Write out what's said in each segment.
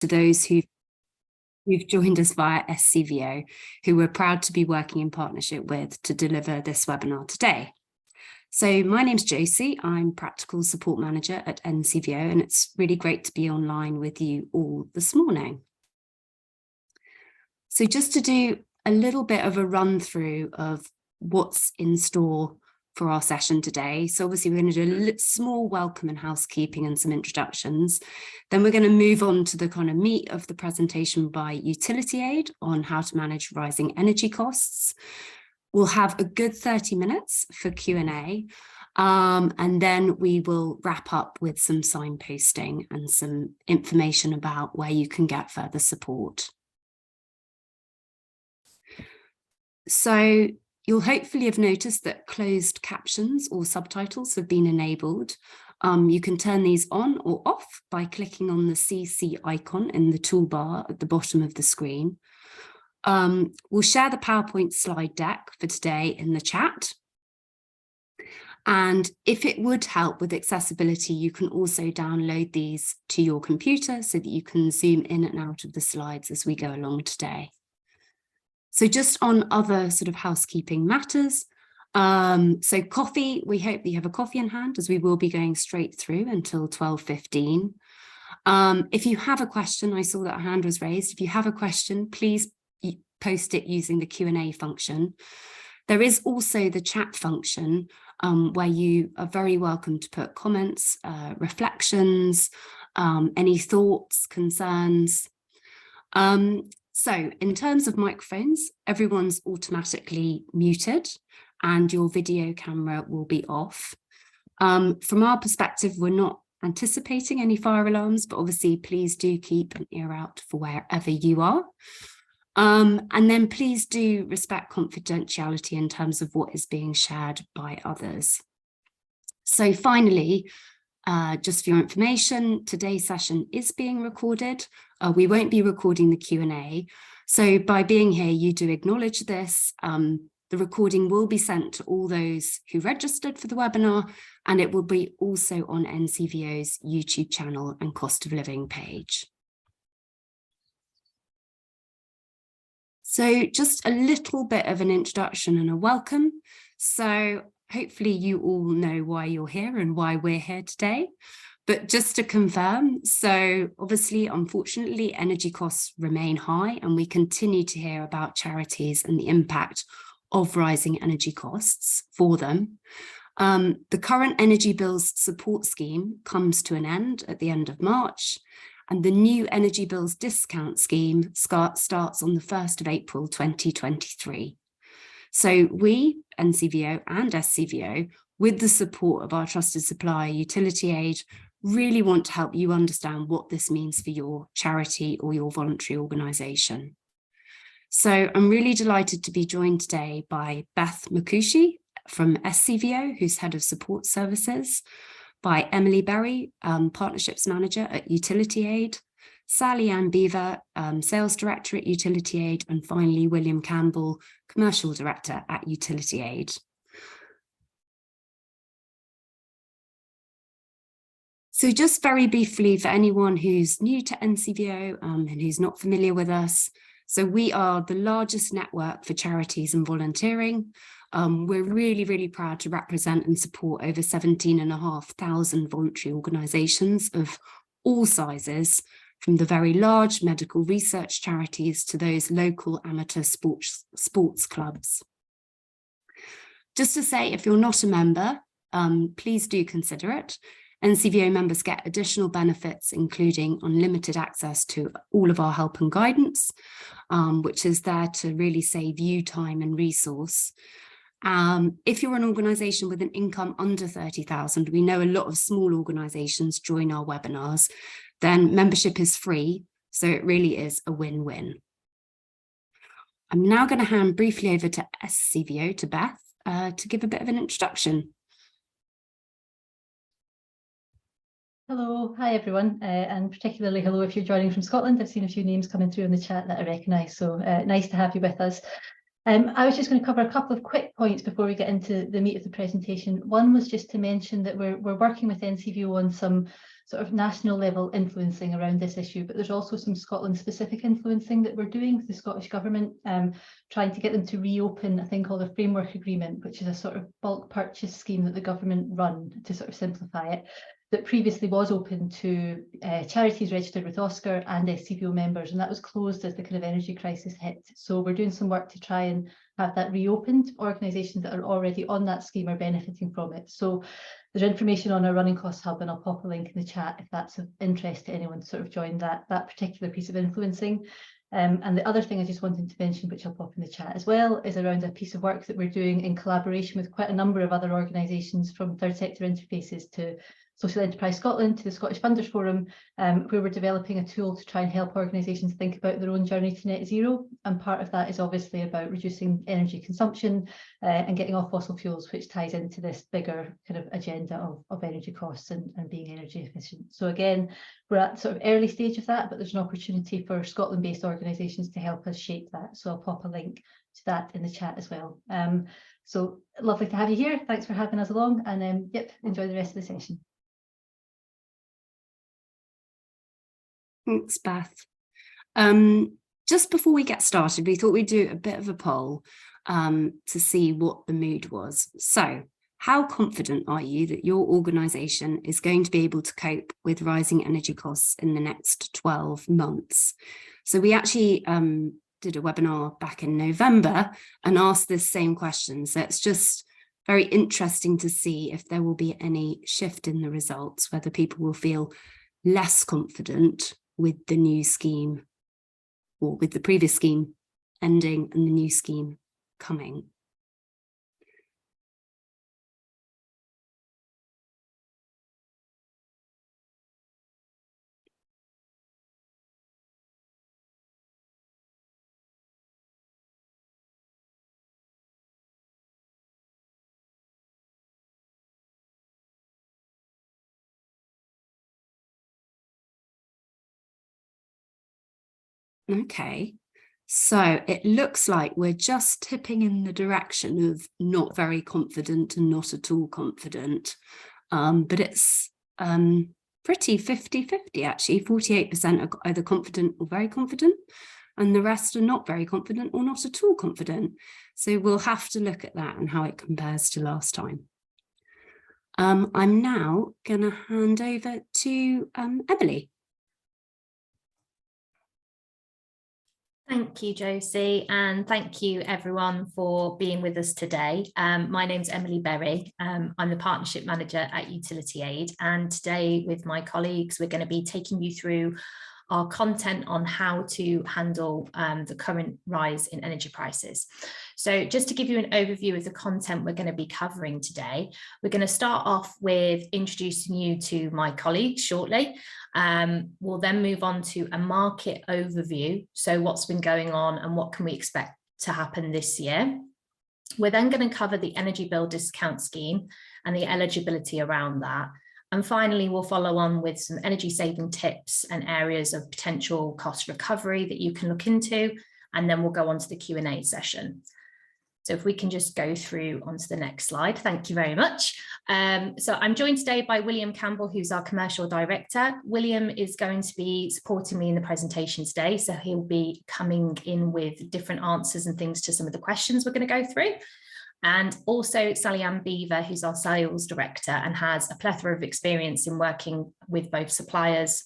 to those who've joined us via SCVO, who we're proud to be working in partnership with to deliver this webinar today. So my name's Josie, I'm Practical Support Manager at NCVO, and it's really great to be online with you all this morning. So just to do a little bit of a run through of what's in store for our session today. So obviously we're going to do a small welcome and housekeeping and some introductions. Then we're going to move on to the kind of meat of the presentation by Utility Aid on how to manage rising energy costs. We'll have a good 30 minutes for Q&A, and then we will wrap up with some signposting and some information about where you can get further support. So you'll hopefully have noticed that closed captions or subtitles have been enabled. You can turn these on or off by clicking on the CC icon in the toolbar at the bottom of the screen. We'll share the PowerPoint slide deck for today in the chat. And if it would help with accessibility, you can also download these to your computer so that you can zoom in and out of the slides as we go along today. So just on other sort of housekeeping matters, so coffee, we hope that you have a coffee in hand as we will be going straight through until 12:15. If you have a question, I saw that a hand was raised. If you have a question, please post it using the Q&A function. There is also the chat function where you are very welcome to put comments, reflections, any thoughts, concerns. So in terms of microphones, everyone's automatically muted and your video camera will be off. From our perspective, we're not anticipating any fire alarms, but obviously please do keep an ear out for wherever you are. And then please do respect confidentiality in terms of what is being shared by others. So finally, just for your information, today's session is being recorded. We won't be recording the Q&A. So by being here, you do acknowledge this. The recording will be sent to all those who registered for the webinar, and it will be also on NCVO's YouTube channel and cost of living page. So just a little bit of an introduction and a welcome. So hopefully you all know why you're here and why we're here today. But just to confirm, so obviously, unfortunately, energy costs remain high and we continue to hear about charities and the impact of rising energy costs for them. The current energy bills support scheme comes to an end at the end of March, and the new energy bills discount scheme starts on the 1st of April 2023. So we, NCVO and SCVO, with the support of our trusted supplier Utility Aid, really want to help you understand what this means for your charity or your voluntary organisation. So I'm really delighted to be joined today by Beth Makushi from SCVO, who's Head of Support Services, by Emily Berry, Partnerships Manager at Utility Aid, Sally Ann Beaver, Sales Director at Utility Aid, and finally William Campbell, Commercial Director at Utility Aid. So just very briefly for anyone who's new to NCVO and who's not familiar with us, so we are the largest network for charities and volunteering. We're really, really proud to represent and support over 17,500 voluntary organisations of all sizes, from the very large medical research charities to those local amateur sports clubs. Just to say, if you're not a member, please do consider it. NCVO members get additional benefits, including unlimited access to all of our help and guidance, which is there to really save you time and resource. If you're an organisation with an income under 30,000, we know a lot of small organisations join our webinars, then membership is free, so it really is a win-win. I'm now going to hand briefly over to SCVO, to Beth, to give a bit of an introduction. Hello, hi everyone, and particularly hello if you're joining from Scotland. I've seen a few names coming through in the chat that I recognise, so nice to have you with us. I was just going to cover a couple of quick points before we get into the meat of the presentation. One was just to mention that we're working with NCVO on some sort of national level influencing around this issue, but there's also some Scotland specific influencing that we're doing with the Scottish Government, trying to get them to reopen a thing called a framework agreement, which is a sort of bulk purchase scheme that the government run to sort of simplify it, that previously was open to charities registered with Oscar and SCPO members, and that was closed as the kind of energy crisis hit. So we're doing some work to try and have that reopened. Organisations that are already on that scheme are benefiting from it. So there's information on our running costs hub, and I'll pop a link in the chat if that's of interest to anyone to sort of join that particular piece of influencing. And the other thing I just wanted to mention, which I'll pop in the chat as well, is around a piece of work that we're doing in collaboration with quite a number of other organisations, from third sector interfaces to Social Enterprise Scotland to the Scottish Funders Forum, where we're developing a tool to try and help organisations think about their own journey to net zero. And part of that is obviously about reducing energy consumption and getting off fossil fuels, which ties into this bigger kind of agenda of energy costs and being energy efficient. So again, we're at sort of early stage of that, but there's an opportunity for Scotland-based organisations to help us shape that. So I'll pop a link to that in the chat as well. So lovely to have you here. Thanks for having us along, and yep, enjoy the rest of the session. Thanks, Beth. Just before we get started, we thought we'd do a bit of a poll to see what the mood was. So, how confident are you that your organisation is going to be able to cope with rising energy costs in the next 12 months? So we actually did a webinar back in November and asked this same question. So it's just very interesting to see if there will be any shift in the results, whether people will feel less confident with the new scheme, or with the previous scheme ending and the new scheme coming. Okay, so it looks like we're just tipping in the direction of not very confident and not at all confident, but it's pretty 50-50 actually. 48% are either confident or very confident, and the rest are not very confident or not at all confident. So we'll have to look at that and how it compares to last time. I'm now going to hand over to Emily. Thank you, Josie, and thank you everyone for being with us today. My name's Emily Berry. I'm the Partnership Manager at Utility Aid, and today with my colleagues we're going to be taking you through our content on how to handle the current rise in energy prices. So just to give you an overview of the content we're going to be covering today, we're going to start off with introducing you to my colleagues shortly. We'll then move on to a market overview. So what's been going on and what can we expect to happen this year. We're then going to cover the energy bill discount scheme and the eligibility around that. And finally, we'll follow on with some energy saving tips and areas of potential cost recovery that you can look into. And then we'll go on to the Q&A session. So if we can just go through onto the next slide. Thank you very much. So I'm joined today by William Campbell, who's our commercial director. William is going to be supporting me in the presentation today. So he'll be coming in with different answers and things to some of the questions we're going to go through. And also Sally-Ann Beaver, who's our sales director and has a plethora of experience in working with both suppliers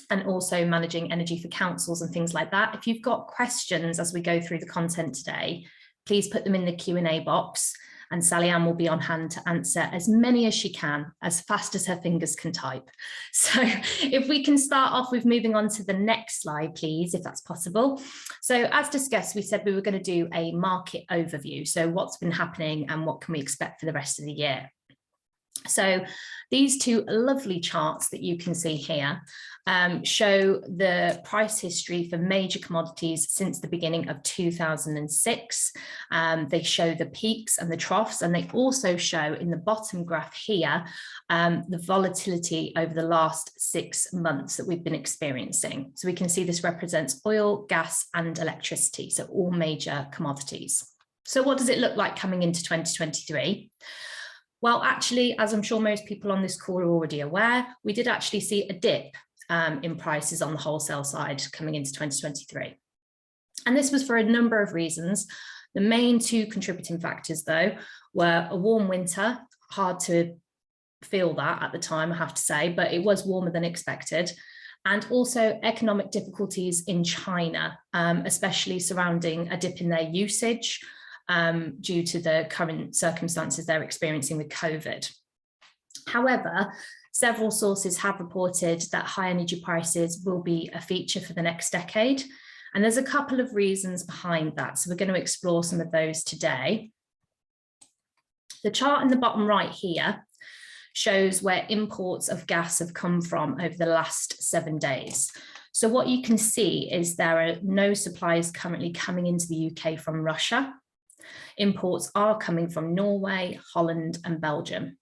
and also managing energy for councils and things like that. If you've got questions as we go through the content today, please put them in the Q&A box, and Sally-Ann will be on hand to answer as many as she can, as fast as her fingers can type. So if we can start off with moving on to the next slide, please, if that's possible. So as discussed, we said we were going to do a market overview. So what's been happening and what can we expect for the rest of the year? So these two lovely charts that you can see here show the price history for major commodities since the beginning of 2006. They show the peaks and the troughs, and they also show in the bottom graph here the volatility over the last 6 months that we've been experiencing. So we can see this represents oil, gas and electricity, so all major commodities. So what does it look like coming into 2023? Well, actually, as I'm sure most people on this call are already aware, we did actually see a dip in prices on the wholesale side coming into 2023. And this was for a number of reasons. The main two contributing factors, though, were a warm winter, hard to feel that at the time, I have to say, but it was warmer than expected. And also economic difficulties in China, especially surrounding a dip in their usage due to the current circumstances they're experiencing with COVID. However, several sources have reported that high energy prices will be a feature for the next decade. And there's a couple of reasons behind that. So we're going to explore some of those today. The chart in the bottom right here shows where imports of gas have come from over the last 7 days. So what you can see is there are no supplies currently coming into the UK from Russia. Imports are coming from Norway, Holland, and Belgium.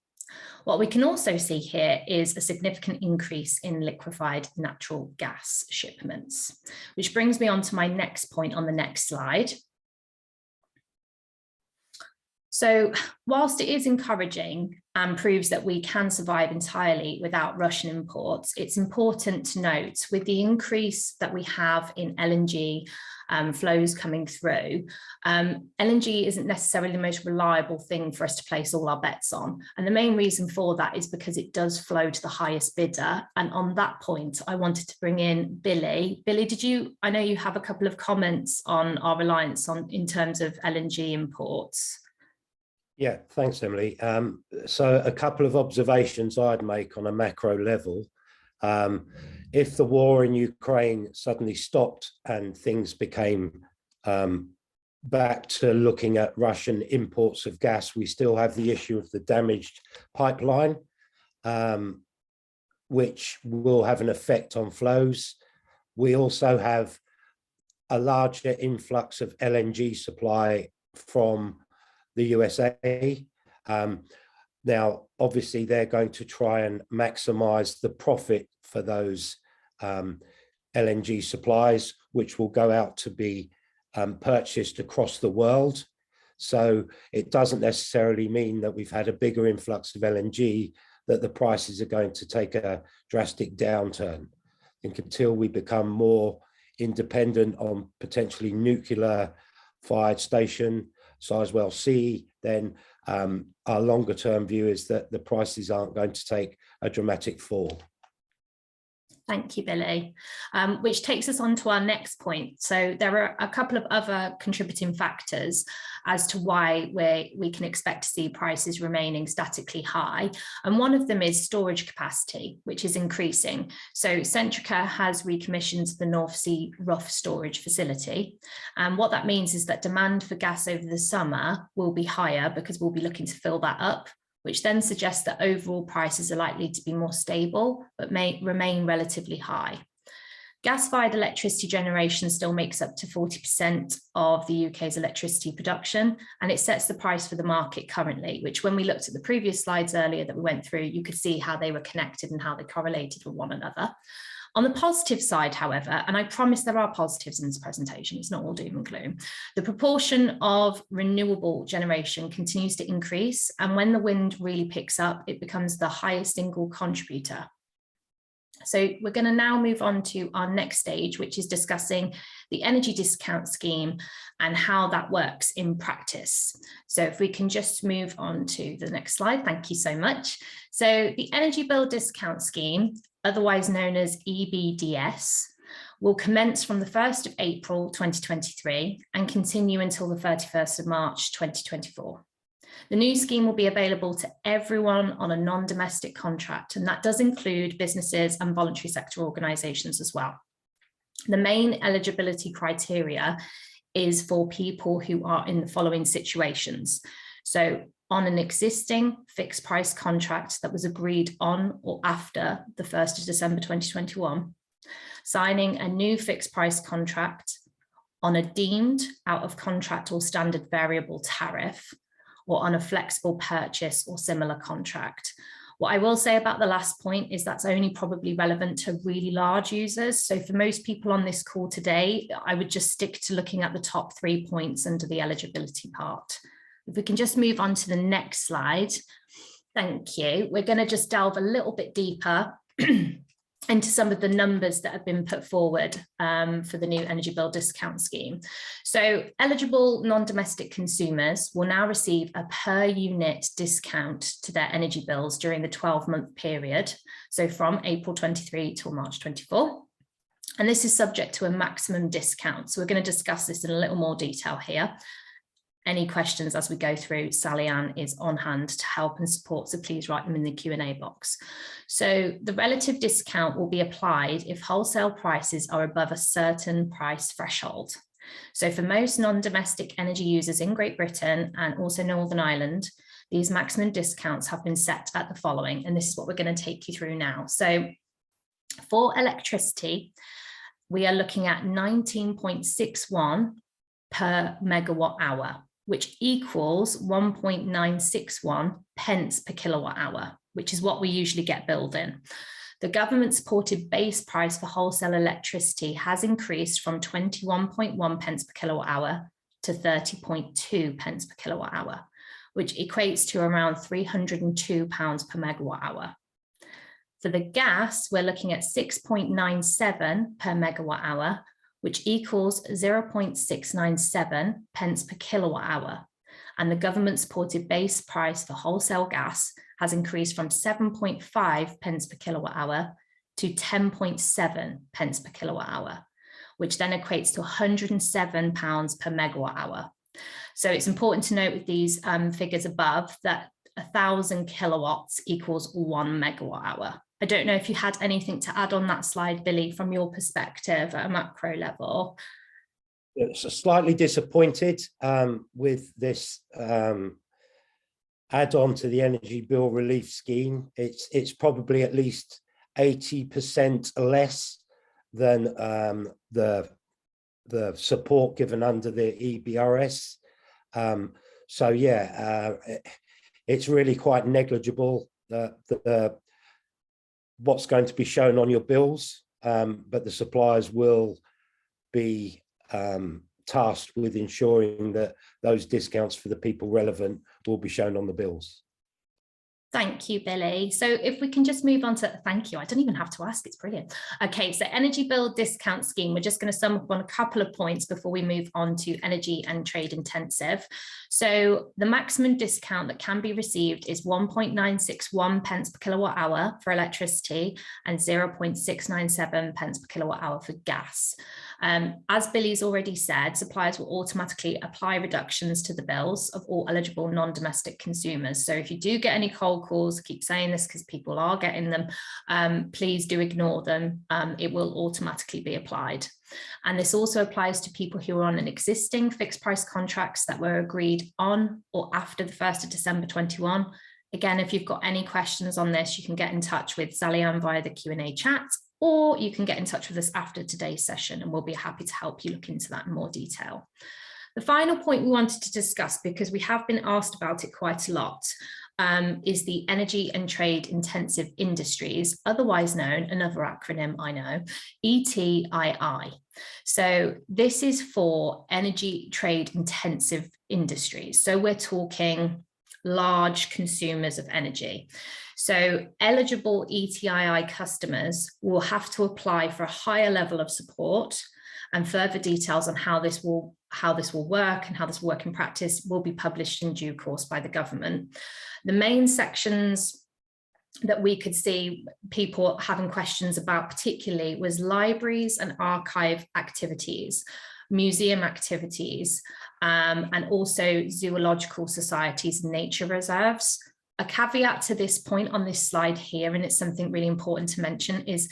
What we can also see here is a significant increase in liquefied natural gas shipments, which brings me on to my next point on the next slide. So whilst it is encouraging and proves that we can survive entirely without Russian imports, it's important to note with the increase that we have in LNG flows coming through, LNG isn't necessarily the most reliable thing for us to place all our bets on. And the main reason for that is because it does flow to the highest bidder. And on that point, I wanted to bring in Billy. Billy, I know you have a couple of comments on our reliance in terms of LNG imports. Yeah, thanks, Emily. So a couple of observations I'd make on a macro level. If the war in Ukraine suddenly stopped and things became back to looking at Russian imports of gas, we still have the issue of the damaged pipeline, which will have an effect on flows. We also have a larger influx of LNG supply from the USA. Now, obviously, they're going to try and maximize the profit for those LNG supplies, which will go out to be purchased across the world. So it doesn't necessarily mean that we've had a bigger influx of LNG, that the prices are going to take a drastic downturn. I think until we become more independent on potentially nuclear-fired station, Sizewell C, then our longer term view is that the prices aren't going to take a dramatic fall. Thank you, Billy, which takes us on to our next point. So there are a couple of other contributing factors as to why we can expect to see prices remaining statically high. And one of them is storage capacity, which is increasing. So Centrica has recommissioned the North Sea Rough storage facility. And what that means is that demand for gas over the summer will be higher because we'll be looking to fill that up, which then suggests that overall prices are likely to be more stable, but may remain relatively high. Gas-fired electricity generation still makes up to 40% of the UK's electricity production, and it sets the price for the market currently, which when we looked at the previous slides earlier that we went through, you could see how they were connected and how they correlated with one another. On the positive side, however, and I promise there are positives in this presentation, it's not all doom and gloom, the proportion of renewable generation continues to increase, and when the wind really picks up, it becomes the highest single contributor. So we're going to now move on to our next stage, which is discussing the energy discount scheme and how that works in practice. So if we can just move on to the next slide, thank you so much. So the energy bill discount scheme, otherwise known as EBDS, will commence from the 1st of April 2023 and continue until the 31st of March 2024. The new scheme will be available to everyone on a non-domestic contract, and that does include businesses and voluntary sector organisations as well. The main eligibility criteria is for people who are in the following situations. So on an existing fixed price contract that was agreed on or after the 1st of December 2021, signing a new fixed price contract on a deemed out of contract or standard variable tariff, or on a flexible purchase or similar contract. What I will say about the last point is that's only probably relevant to really large users. So for most people on this call today, I would just stick to looking at the top 3 points under the eligibility part. If we can just move on to the next slide. Thank you. We're going to just delve a little bit deeper into some of the numbers that have been put forward for the new energy bill discount scheme. So eligible non-domestic consumers will now receive a per unit discount to their energy bills during the 12-month period. So from April 23 till March 24. And this is subject to a maximum discount. So we're going to discuss this in a little more detail here. Any questions as we go through, Sally Ann is on hand to help and support, so please write them in the Q&A box. So the relative discount will be applied if wholesale prices are above a certain price threshold. So for most non-domestic energy users in Great Britain and also Northern Ireland, these maximum discounts have been set at the following, and this is what we're going to take you through now. So for electricity, we are looking at 19.61 per megawatt hour, which equals 1.961 pence per kilowatt hour, which is what we usually get billed in. The government supported base price for wholesale electricity has increased from 21.1 pence per kilowatt hour to 30.2 pence per kilowatt hour, which equates to around £302 per megawatt hour. For the gas, we're looking at 6.97 per megawatt hour, which equals 0.697 pence per kilowatt hour. And the government supported base price for wholesale gas has increased from 7.5 pence per kilowatt hour to 10.7 pence per kilowatt hour, which then equates to £107 per megawatt hour. So it's important to note with these figures above that 1,000 kilowatts equals 1 megawatt hour. I don't know if you had anything to add on that slide, Billy, from your perspective at a macro level. It's slightly disappointed with this add-on to the energy bill relief scheme. It's probably at least 80% less than the support given under the EBDS. So yeah, it's really quite negligible, what's going to be shown on your bills, but the suppliers will be tasked with ensuring that those discounts for the people relevant will be shown on the bills. Thank you, Billy. So if we can just move on to, thank you, I don't even have to ask, it's brilliant. Okay, so energy bill discount scheme, we're just going to sum up on a couple of points before we move on to energy and trade intensive. So the maximum discount that can be received is 1.961 pence per kilowatt hour for electricity and 0.697 pence per kilowatt hour for gas. As Billy's already said, suppliers will automatically apply reductions to the bills of all eligible non-domestic consumers. So if you do get any cold calls, I keep saying this because people are getting them, please do ignore them. It will automatically be applied. And this also applies to people who are on an existing fixed price contracts that were agreed on or after the 1st of December 21. Again, if you've got any questions on this, you can get in touch with Sally Ann via the Q&A chat, or you can get in touch with us after today's session and we'll be happy to help you look into that in more detail. The final point we wanted to discuss, because we have been asked about it quite a lot, is the energy and trade intensive industries, otherwise known, another acronym I know, ETII. So this is for energy trade intensive industries. So we're talking large consumers of energy. So eligible ETII customers will have to apply for a higher level of support, and further details on how this will work and how this will work in practice will be published in due course by the government. The main sections that we could see people having questions about particularly was libraries and archive activities, museum activities, and also zoological societies and nature reserves. A caveat to this point on this slide here, and it's something really important to mention, is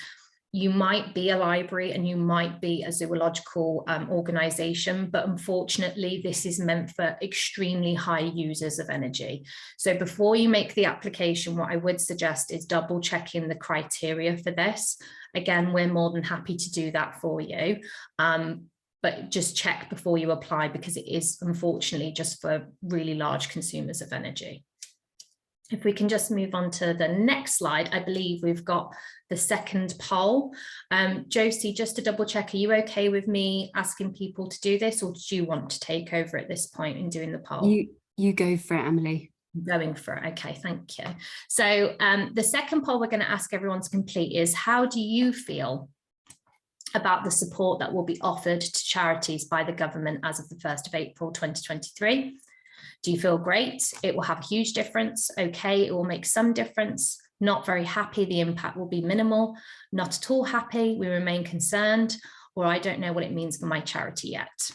you might be a library and you might be a zoological organisation, but unfortunately this is meant for extremely high users of energy. So before you make the application, what I would suggest is double checking the criteria for this. Again, we're more than happy to do that for you, but just check before you apply, because it is unfortunately just for really large consumers of energy. If we can just move on to the next slide, I believe we've got the second poll. Josie, just to double check, are you okay with me asking people to do this, or do you want to take over at this point in doing the poll? You go for it, Emily. Going for it. Okay, thank you. So the second poll we're going to ask everyone to complete is, how do you feel about the support that will be offered to charities by the government as of the 1st of April 2023? Do you feel great? It will have a huge difference. Okay, it will make some difference. Not very happy, the impact will be minimal. Not at all happy, we remain concerned, or I don't know what it means for my charity yet.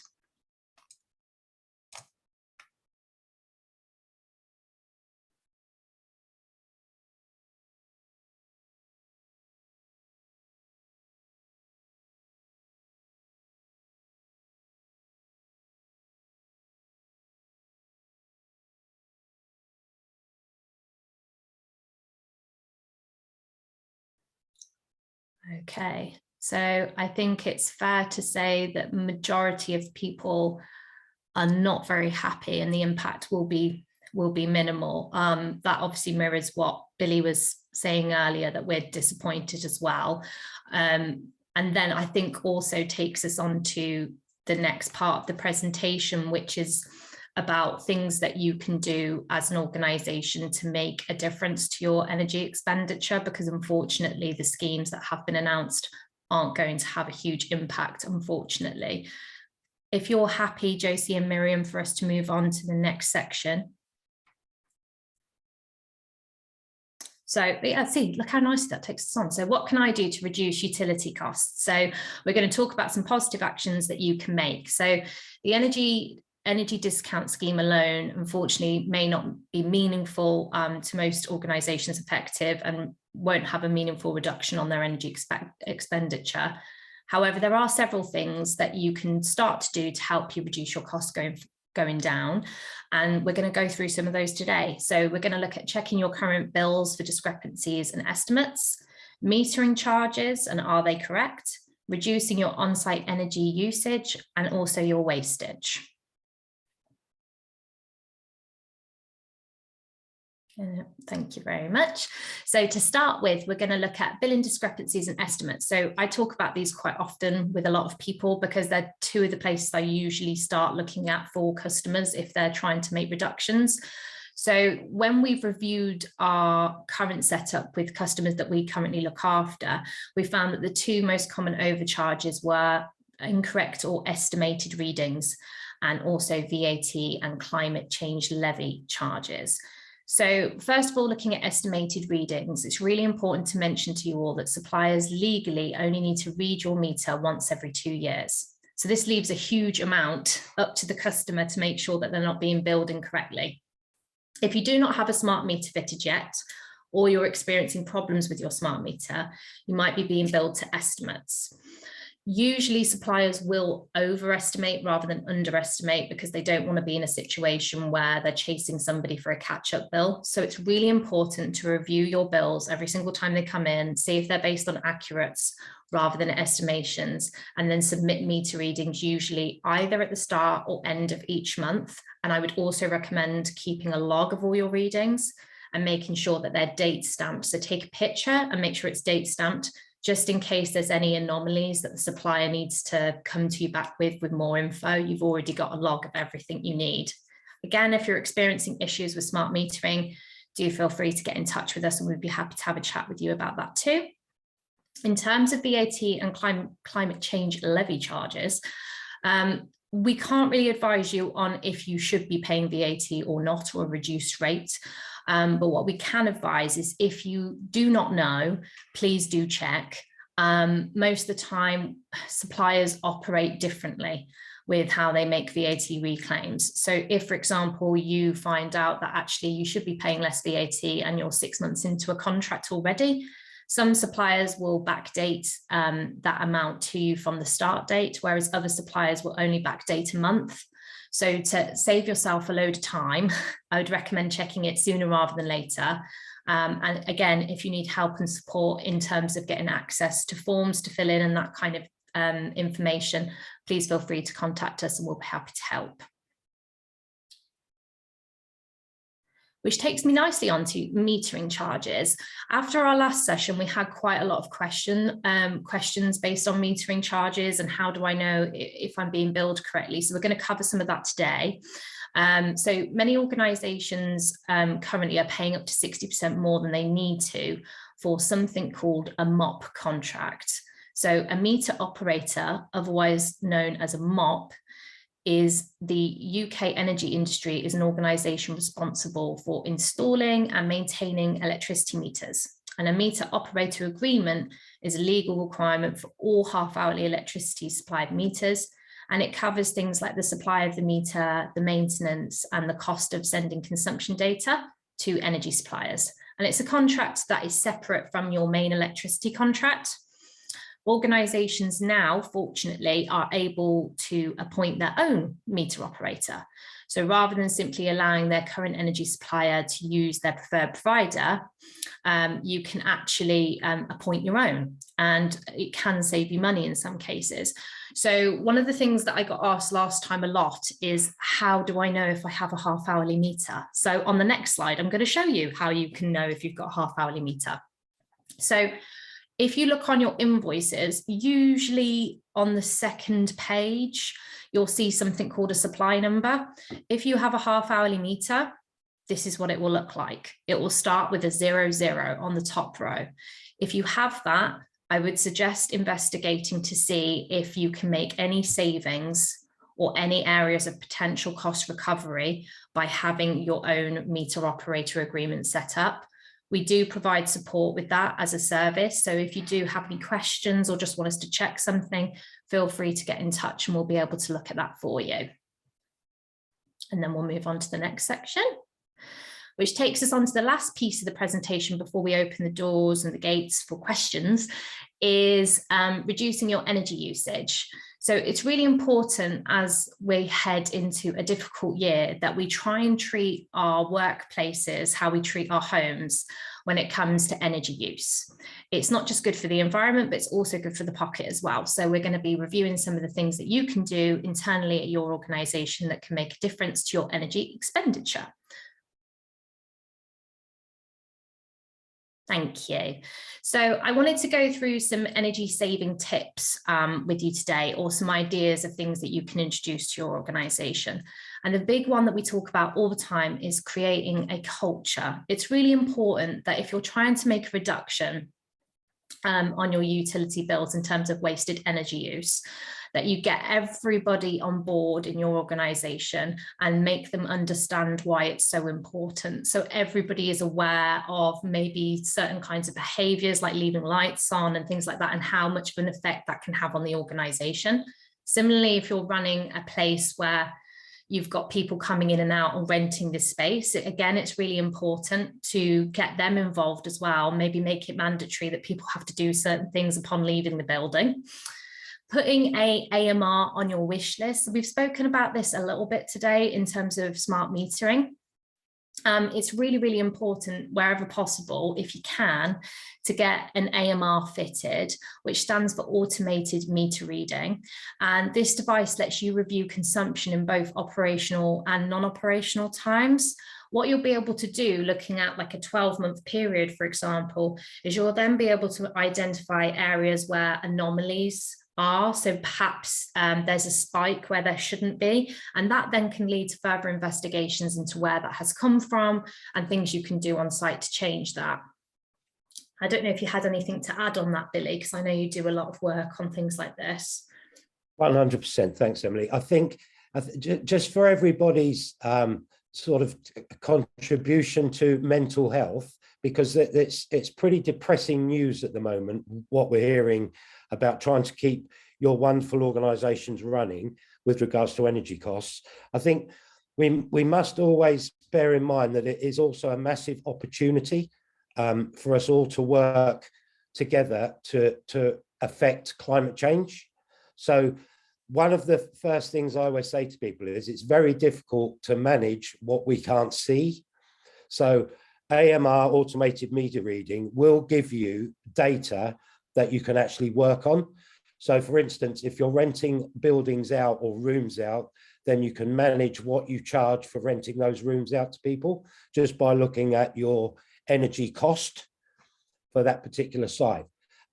Okay, so I think it's fair to say that majority of people are not very happy and the impact will be minimal. That obviously mirrors what Billy was saying earlier, that we're disappointed as well. And then I think also takes us on to the next part of the presentation, which is about things that you can do as an organisation to make a difference to your energy expenditure, because unfortunately the schemes that have been announced aren't going to have a huge impact, unfortunately. If you're happy, Josie and Miriam, for us to move on to the next section. So yeah, see, look how nicely that takes us on. So what can I do to reduce utility costs? So we're going to talk about some positive actions that you can make. So the energy discount scheme alone, unfortunately, may not be meaningful to most organisations effective and won't have a meaningful reduction on their energy expenditure. However, there are several things that you can start to do to help you reduce your costs going down. And we're going to go through some of those today. So we're going to look at checking your current bills for discrepancies and estimates, metering charges and are they correct, reducing your on-site energy usage and also your wastage. Thank you very much. So to start with, we're going to look at billing discrepancies and estimates. So I talk about these quite often with a lot of people because they're two of the places I usually start looking at for customers if they're trying to make reductions. So when we've reviewed our current setup with customers that we currently look after, we found that the two most common overcharges were incorrect or estimated readings and also VAT and climate change levy charges. So first of all, looking at estimated readings, it's really important to mention to you all that suppliers legally only need to read your meter once every 2 years. So this leaves a huge amount up to the customer to make sure that they're not being billed incorrectly. If you do not have a smart meter fitted yet, or you're experiencing problems with your smart meter, you might be being billed to estimates. Usually suppliers will overestimate rather than underestimate because they don't want to be in a situation where they're chasing somebody for a catch-up bill. So it's really important to review your bills every single time they come in, see if they're based on accurates rather than estimations, and then submit meter readings usually either at the start or end of each month. And I would also recommend keeping a log of all your readings and making sure that they're date stamped. So take a picture and make sure it's date stamped, just in case there's any anomalies that the supplier needs to come to you back with more info. You've already got a log of everything you need. Again, if you're experiencing issues with smart metering, do feel free to get in touch with us and we'd be happy to have a chat with you about that too. In terms of VAT and climate change levy charges, we can't really advise you on if you should be paying VAT or not, or a reduced rate. But what we can advise is if you do not know, please do check. Most of the time, suppliers operate differently with how they make VAT reclaims. So if, for example, you find out that actually you should be paying less VAT and you're 6 months into a contract already, some suppliers will backdate that amount to you from the start date, whereas other suppliers will only backdate a month. So to save yourself a load of time, I would recommend checking it sooner rather than later. And again, if you need help and support in terms of getting access to forms to fill in and that kind of information, please feel free to contact us and we'll be happy to help. which takes me nicely onto metering charges. After our last session, we had quite a lot of questions based on metering charges and how do I know if I'm being billed correctly. So we're going to cover some of that today. So many organisations currently are paying up to 60% more than they need to for something called a MOP contract. So a meter operator, otherwise known as a MOP, is the UK energy industry is an organisation responsible for installing and maintaining electricity meters. And a meter operator agreement is a legal requirement for all half-hourly electricity supplied meters. And it covers things like the supply of the meter, the maintenance, and the cost of sending consumption data to energy suppliers. And it's a contract that is separate from your main electricity contract. Organisations now, fortunately, are able to appoint their own meter operator. So rather than simply allowing their current energy supplier to use their preferred provider, you can actually appoint your own, and it can save you money in some cases. So one of the things that I got asked last time a lot is, how do I know if I have a half-hourly meter? So on the next slide, I'm going to show you how you can know if you've got a half-hourly meter. So if you look on your invoices, usually on the second page, you'll see something called a supply number. If you have a half-hourly meter, this is what it will look like. It will start with a 00 on the top row. If you have that, I would suggest investigating to see if you can make any savings or any areas of potential cost recovery by having your own meter operator agreement set up. We do provide support with that as a service. So if you do have any questions or just want us to check something, feel free to get in touch and we'll be able to look at that for you. And then we'll move on to the next section, which takes us on to the last piece of the presentation before we open the doors and the gates for questions, is reducing your energy usage. So it's really important as we head into a difficult year that we try and treat our workplaces how we treat our homes when it comes to energy use. It's not just good for the environment, but it's also good for the pocket as well. So we're going to be reviewing some of the things that you can do internally at your organisation that can make a difference to your energy expenditure. Thank you. So I wanted to go through some energy saving tips with you today, or some ideas of things that you can introduce to your organisation. And the big one that we talk about all the time is creating a culture. It's really important that if you're trying to make a reduction on your utility bills in terms of wasted energy use, that you get everybody on board in your organisation and make them understand why it's so important. So everybody is aware of maybe certain kinds of behaviours like leaving lights on and things like that, and how much of an effect that can have on the organisation. Similarly, if you're running a place where you've got people coming in and out and renting this space, again, it's really important to get them involved as well. Maybe make it mandatory that people have to do certain things upon leaving the building. Putting a AMR on your wish list. So we've spoken about this a little bit today in terms of smart metering. It's really, really important wherever possible, if you can, to get an AMR fitted, which stands for automated meter reading. And this device lets you review consumption in both operational and non-operational times. What you'll be able to do, looking at like a 12-month period, for example, is you'll then be able to identify areas where anomalies are. So perhaps there's a spike where there shouldn't be, and that then can lead to further investigations into where that has come from and things you can do on site to change that. I don't know if you had anything to add on that, Billy, because I know you do a lot of work on things like this. 100%. Thanks, Emily. I think just for everybody's sort of contribution to mental health, because it's pretty depressing news at the moment, what we're hearing about trying to keep your wonderful organisations running with regards to energy costs. I think we must always bear in mind that it is also a massive opportunity for us all to work together to affect climate change. So one of the first things I always say to people is it's very difficult to manage what we can't see. So AMR, automated meter reading, will give you data that you can actually work on. So for instance, if you're renting buildings out or rooms out, then you can manage what you charge for renting those rooms out to people just by looking at your energy cost for that particular site.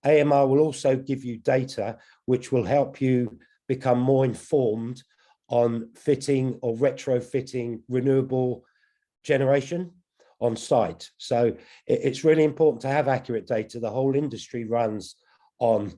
AMR will also give you data which will help you become more informed on fitting or retrofitting renewable generation on site. So it's really important to have accurate data. The whole industry runs on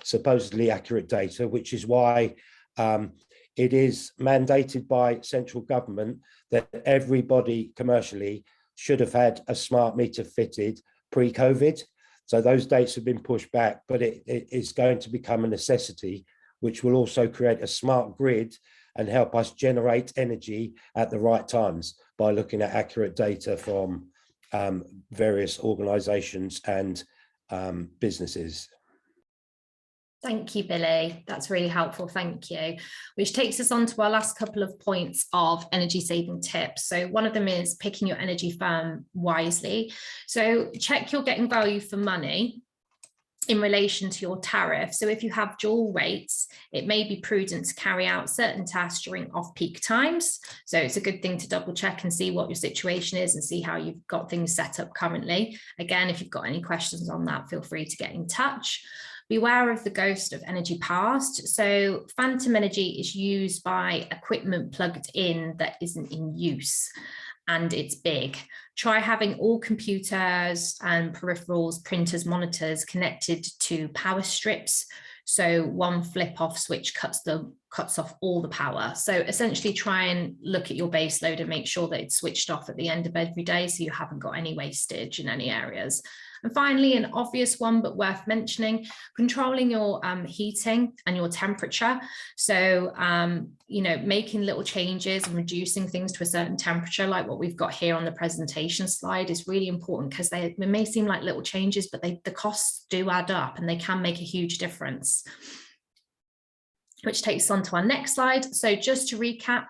supposedly accurate data, which is why it is mandated by central government that everybody commercially should have had a smart meter fitted pre-COVID. So those dates have been pushed back, but it is going to become a necessity, which will also create a smart grid and help us generate energy at the right times by looking at accurate data from various organisations and businesses. Thank you, Billy. That's really helpful. Thank you. Which takes us on to our last couple of points of energy saving tips. So one of them is picking your energy firm wisely. So check you're getting value for money in relation to your tariff. So if you have dual rates, it may be prudent to carry out certain tasks during off-peak times. So it's a good thing to double check and see what your situation is and see how you've got things set up currently. Again, if you've got any questions on that, feel free to get in touch. Beware of the ghost of energy past. So phantom energy is used by equipment plugged in that isn't in use, and it's big. Try having all computers and peripherals, printers, monitors connected to power strips. So one flip off switch cuts off all the power. So essentially try and look at your base load and make sure that it's switched off at the end of every day so you haven't got any wastage in any areas. And finally, an obvious one, but worth mentioning, controlling your heating and your temperature. So, you know, making little changes and reducing things to a certain temperature, like what we've got here on the presentation slide, is really important because they may seem like little changes, but the costs do add up and they can make a huge difference. Which takes us on to our next slide. So just to recap,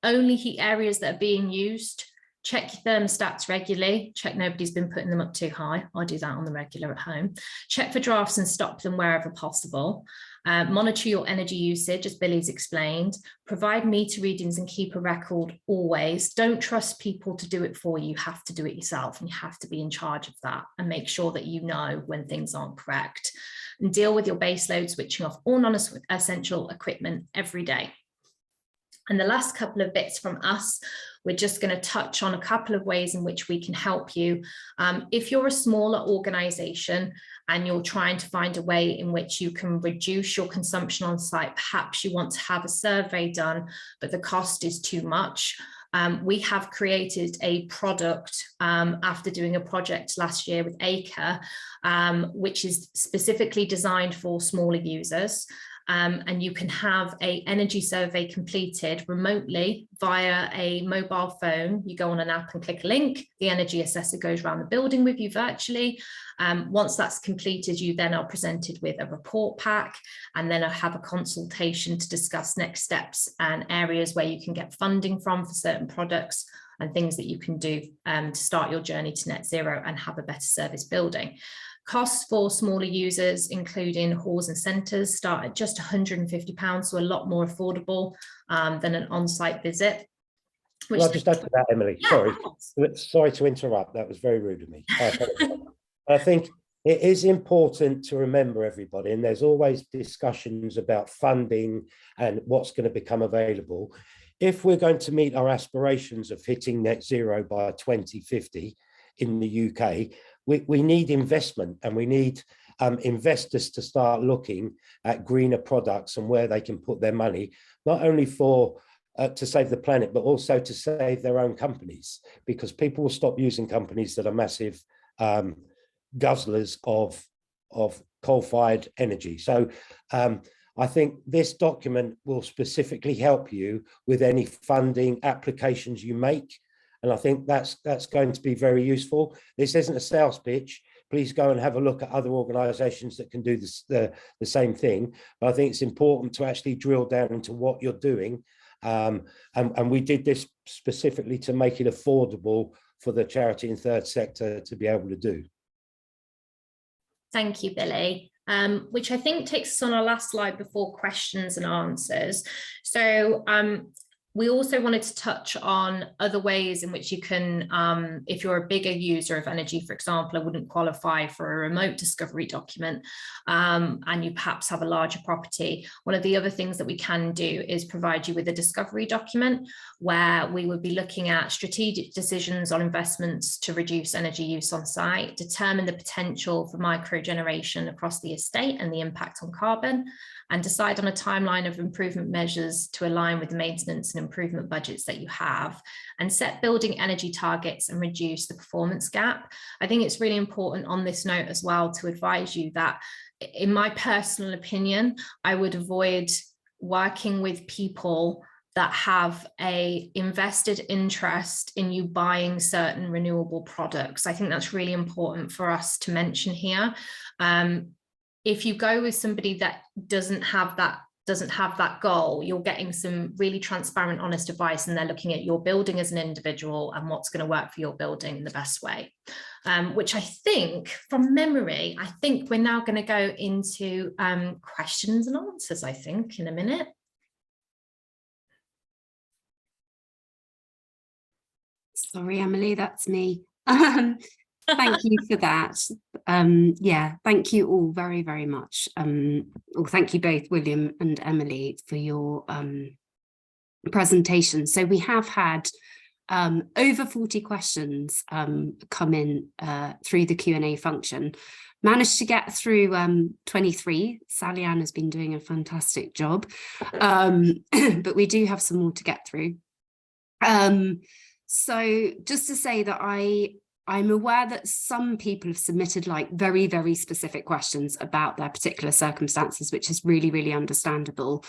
only heat areas that are being used. Check your thermostats regularly. Check nobody's been putting them up too high. I do that on the regular at home. Check for drafts and stop them wherever possible. Monitor your energy usage, as Billy's explained. Provide meter readings and keep a record always. Don't trust people to do it for you. You have to do it yourself, and you have to be in charge of that and make sure that you know when things aren't correct. And deal with your base load, switching off all non-essential equipment every day. And the last couple of bits from us, we're just going to touch on a couple of ways in which we can help you. If you're a smaller organization and you're trying to find a way in which you can reduce your consumption on site, perhaps you want to have a survey done, but the cost is too much. We have created a product after doing a project last year with Acre, which is specifically designed for smaller users. And you can have an energy survey completed remotely via a mobile phone. You go on an app and click a link. The energy assessor goes around the building with you virtually. Once that's completed, you then are presented with a report pack, and then I have a consultation to discuss next steps and areas where you can get funding from for certain products and things that you can do to start your journey to net zero and have a better service building. Costs for smaller users, including halls and centres, start at just £150, so a lot more affordable than an on-site visit. Well, I'll just add to that, Emily. Yeah, Sorry to interrupt. That was very rude of me. I think it is important to remember, everybody, and there's always discussions about funding and what's going to become available. If we're going to meet our aspirations of hitting net zero by 2050 in the UK, we need investment, and we need investors to start looking at greener products and where they can put their money, not only for to save the planet, but also to save their own companies, because people will stop using companies that are massive guzzlers of coal-fired energy. So I think this document will specifically help you with any funding applications you make. And I think that's going to be very useful. This isn't a sales pitch. Please go and have a look at other organisations that can do this, the same thing. But I think it's important to actually drill down into what you're doing. And we did this specifically to make it affordable for the charity and third sector to be able to do. Thank you, Billy. which I think takes us on our last slide before questions and answers. So we also wanted to touch on other ways in which you can, if you're a bigger user of energy, for example, I wouldn't qualify for a remote discovery document, and you perhaps have a larger property. One of the other things that we can do is provide you with a discovery document where we would be looking at strategic decisions on investments to reduce energy use on site, determine the potential for microgeneration across the estate and the impact on carbon, and decide on a timeline of improvement measures to align with the maintenance and improvement budgets that you have, and set building energy targets and reduce the performance gap. I think it's really important on this note as well to advise you that, in my personal opinion, I would avoid working with people that have a invested interest in you buying certain renewable products. I think that's really important for us to mention here. If you go with somebody that doesn't have that goal, you're getting some really transparent, honest advice, and they're looking at your building as an individual and what's going to work for your building in the best way. Which I think, from memory, I think we're now going to go into questions and answers, I think, in a minute. Sorry, Emily, that's me. Thank you for that. Yeah, thank you all very, very much. Well, thank you both, William and Emily, for your presentation. So we have had over 40 questions come in through the Q&A function. Managed to get through 23. Sally Ann has been doing a fantastic job, but we do have some more to get through. So just to say that I'm aware that some people have submitted like very, very specific questions about their particular circumstances, which is really, really understandable.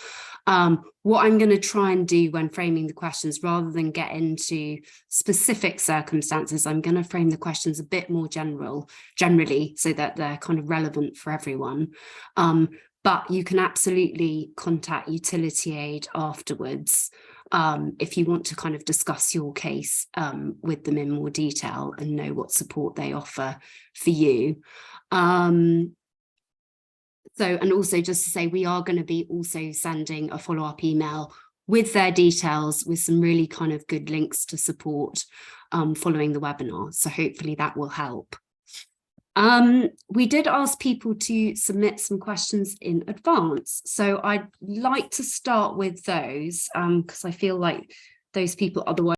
What I'm going to try and do when framing the questions, rather than get into specific circumstances, I'm going to frame the questions a bit more generally, so that they're kind of relevant for everyone. But you can absolutely contact Utility Aid afterwards if you want to kind of discuss your case with them in more detail and know what support they offer for you. And also just to say, we are going to be also sending a follow-up email with their details, with some really kind of good links to support following the webinar. So hopefully that will help. We did ask people to submit some questions in advance, so I'd like to start with those because I feel like those people otherwise